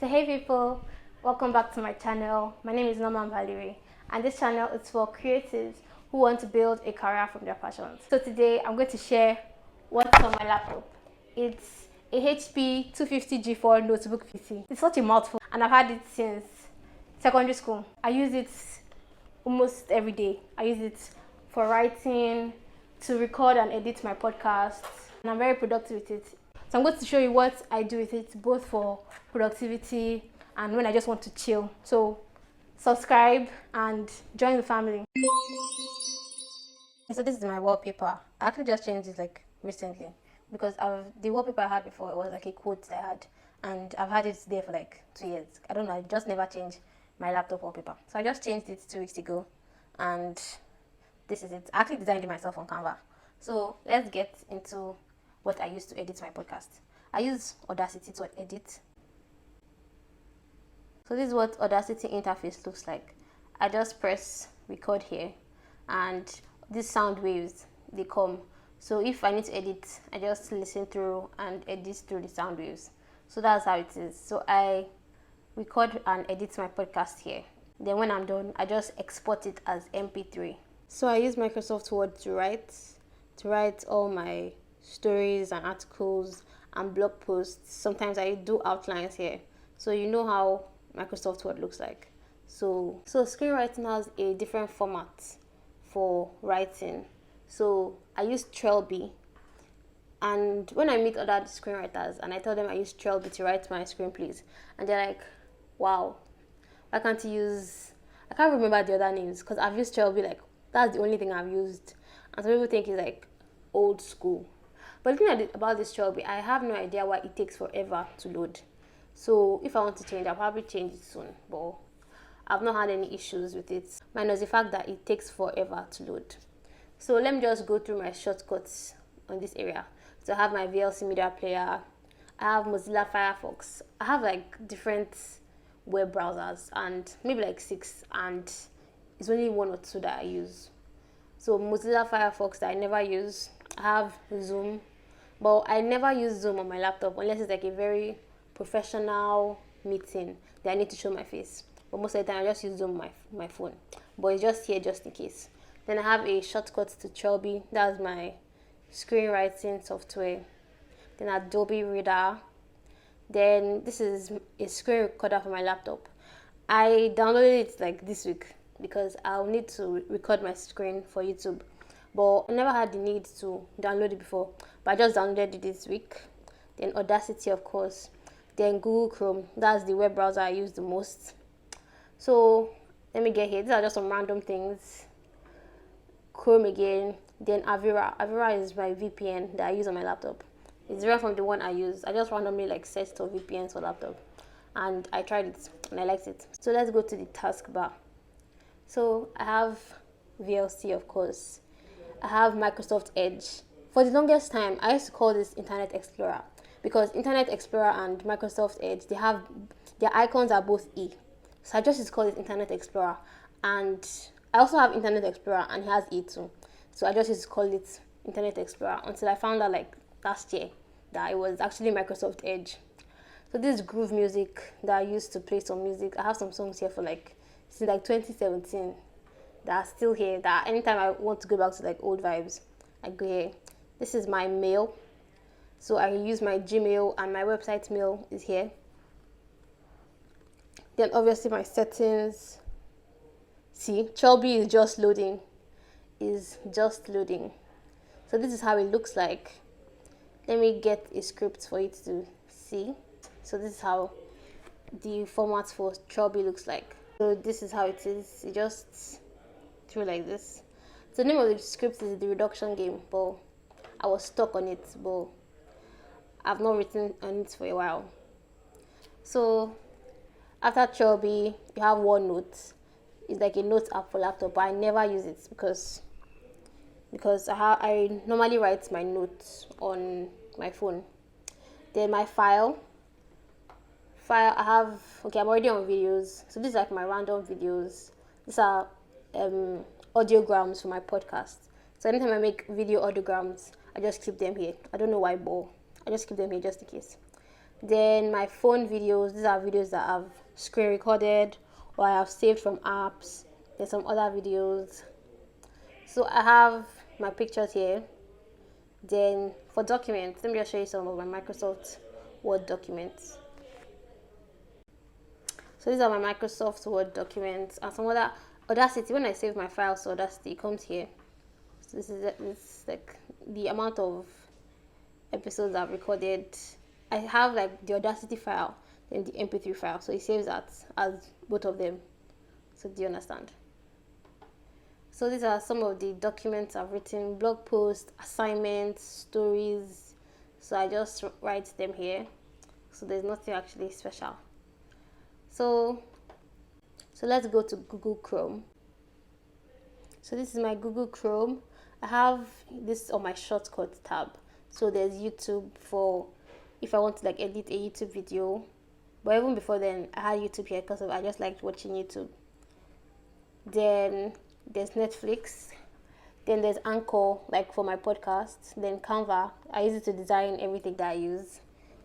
So hey people, welcome back to my channel. My name is Norman Valerie and this channel is for creatives who want to build a career from their passions. So today I'm going to share what's on my laptop. It's a HP 250G4 notebook PC. It's such a mouthful and I've had it since secondary school. I use it almost every day. I use it for writing, to record and edit my podcasts, and I'm very productive with it. So I'm going to show you what I do with it, both for productivity and when I just want to chill. So subscribe and join the family. So this is my wallpaper. I actually just changed it like recently because the wallpaper I had before, it was like a quote I had, and I've had it there for like 2 years. I don't know, I just never changed my laptop wallpaper. So I just changed it 2 weeks ago, and this is it. I actually designed it myself on Canva. So let's get into what I use to edit my podcast. I use Audacity to edit. So this is what Audacity interface looks like. I just press record here and these sound waves, they come. So if I need to edit, I just listen through and edit through the sound waves. So that's how it is. So I record and edit my podcast here. Then when I'm done, I just export it as MP3. So I use Microsoft Word to write all my stories and articles and blog posts. Sometimes I do outlines here, so you know how Microsoft Word looks like. So screenwriting has a different format for writing. So I use Trelby, and when I meet other screenwriters and I tell them I use Trelby to write my screenplays, and they're like, wow, why can't you use, I can't remember the other names because I've used Trelby, like that's the only thing I've used, and some people think it's like old school. But looking about this Trelby, I have no idea why it takes forever to load. So if I want to change, I'll probably change it soon, but I've not had any issues with it, minus the fact that it takes forever to load. So let me just go through my shortcuts on this area. So I have my VLC media player, I have Mozilla Firefox, I have like different web browsers and maybe like 6, and it's only 1 or 2 that I use. So Mozilla Firefox that I never use. I have Zoom, but I never use Zoom on my laptop unless it's like a very professional meeting that I need to show my face. But most of the time I just use Zoom on my phone, but it's just here just in case. Then I have a shortcut to Trelby, that's my screenwriting software. Then Adobe Reader. Then this is a screen recorder for my laptop. I downloaded it like this week because I'll need to record my screen for YouTube, but I never had the need to download it before, but I just downloaded it this week. Then Audacity, of course. Then Google Chrome, that's the web browser I use the most. So let me get here, these are just some random things. Chrome again. Then Avira is my VPN that I use on my laptop. It's different from the one I use. I just randomly like searched for VPNs for laptop, and I tried it and I liked it. So let's go to the taskbar. So I have VLC, of course. I have Microsoft Edge. For the longest time, I used to call this Internet Explorer because Internet Explorer and Microsoft Edge, their icons are both E. So I just used to call it Internet Explorer. And I also have Internet Explorer and it has E too. So I just used to call it Internet Explorer until I found out like last year that it was actually Microsoft Edge. So this is Groove Music that I used to play some music. I have some songs here for like since like 2017 that are still here, that anytime I want to go back to like old vibes, I go here. This is my mail. So I use my Gmail, and my website mail is here. Then obviously my settings. See, Trelby is just loading. So this is how it looks like. Let me get a script for you to see. So this is how the format for Trelby looks like. So this is how it is. It just through like this. So the name of the script is The Reduction Game, but I was stuck on it, but I've not written on it for a while. So after Trelby, you have OneNote. It's like a note app for laptop, but I never use it because I normally write my notes on my phone. Then my file I have, okay, I'm already on videos. So these are like my random videos. These are audiograms for my podcast. So anytime I make video audiograms, I just keep them here. I don't know why, but I just keep them here just in case. Then my phone videos, these are videos that I've screen recorded or I have saved from apps. There's some other videos. So I have my pictures here. Then for documents, let me just show you some of my Microsoft Word documents. So these are my Microsoft Word documents and some other Audacity. When I save my files to Audacity, it comes here. So this is like the amount of episodes I've recorded. I have like the Audacity file and the MP3 file, so it saves that as both of them. So do you understand? So these are some of the documents I've written: blog posts, assignments, stories. So I just write them here. So there's nothing actually special. So let's go to Google Chrome. So this is my Google Chrome. I have this on my shortcut tab. So there's YouTube for if I want to like edit a YouTube video. But even before then, I had YouTube here because I just liked watching YouTube. Then there's Netflix. Then there's Anchor, like for my podcast. Then Canva. I use it to design everything that I use.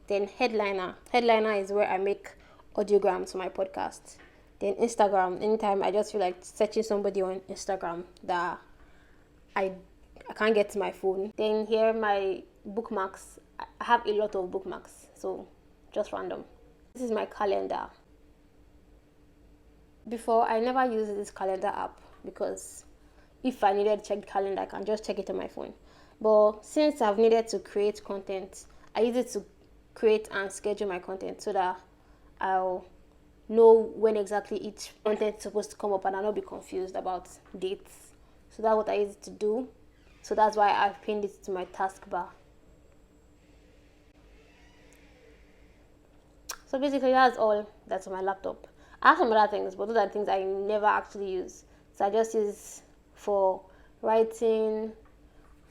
Then Headliner. Headliner is where I make audiograms for my podcast. Then Instagram. Anytime I just feel like searching somebody on Instagram that I can't get to my phone. Then here my bookmarks. I have a lot of bookmarks, so just random. This is my calendar. Before, I never used this calendar app because if I needed to check the calendar, I can just check it on my phone. But since I've needed to create content, I use it to create and schedule my content so that I'll know when exactly each content is supposed to come up and I'll not be confused about dates. So that's what I use it to do. So that's why I've pinned it to my taskbar. So basically that's all that's on my laptop. I have some other things, but those are things I never actually use. So I just use for writing,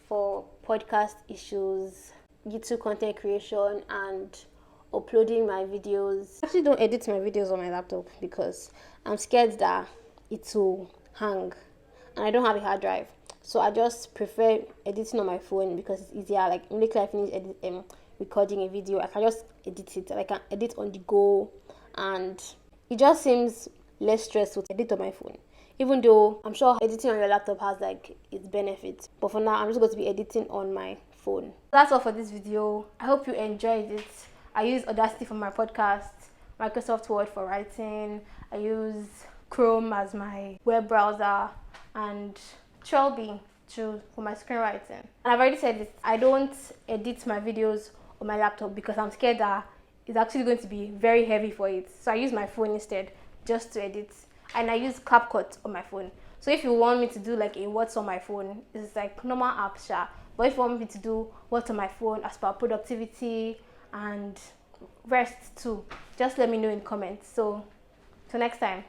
for podcast issues, YouTube content creation, and uploading my videos. I actually don't edit my videos on my laptop because I'm scared that it will hang and I don't have a hard drive. So I just prefer editing on my phone because it's easier. Like immediately I finish recording a video, I can just edit it. I can edit on the go, and it just seems less stressful to edit on my phone. Even though I'm sure editing on your laptop has like its benefits, but for now I'm just going to be editing on my phone. That's all for this video. I hope you enjoyed it. I use Audacity for my podcast, Microsoft Word for writing. I use Chrome as my web browser, and Trelby for my screenwriting. And I've already said this, I don't edit my videos on my laptop because I'm scared that it's actually going to be very heavy for it. So I use my phone instead just to edit. And I use CapCut on my phone. So if you want me to do like a what's on my phone, it's like normal apps, sure. But if you want me to do what's on my phone as per productivity and rest too, just let me know in comments. So till next time.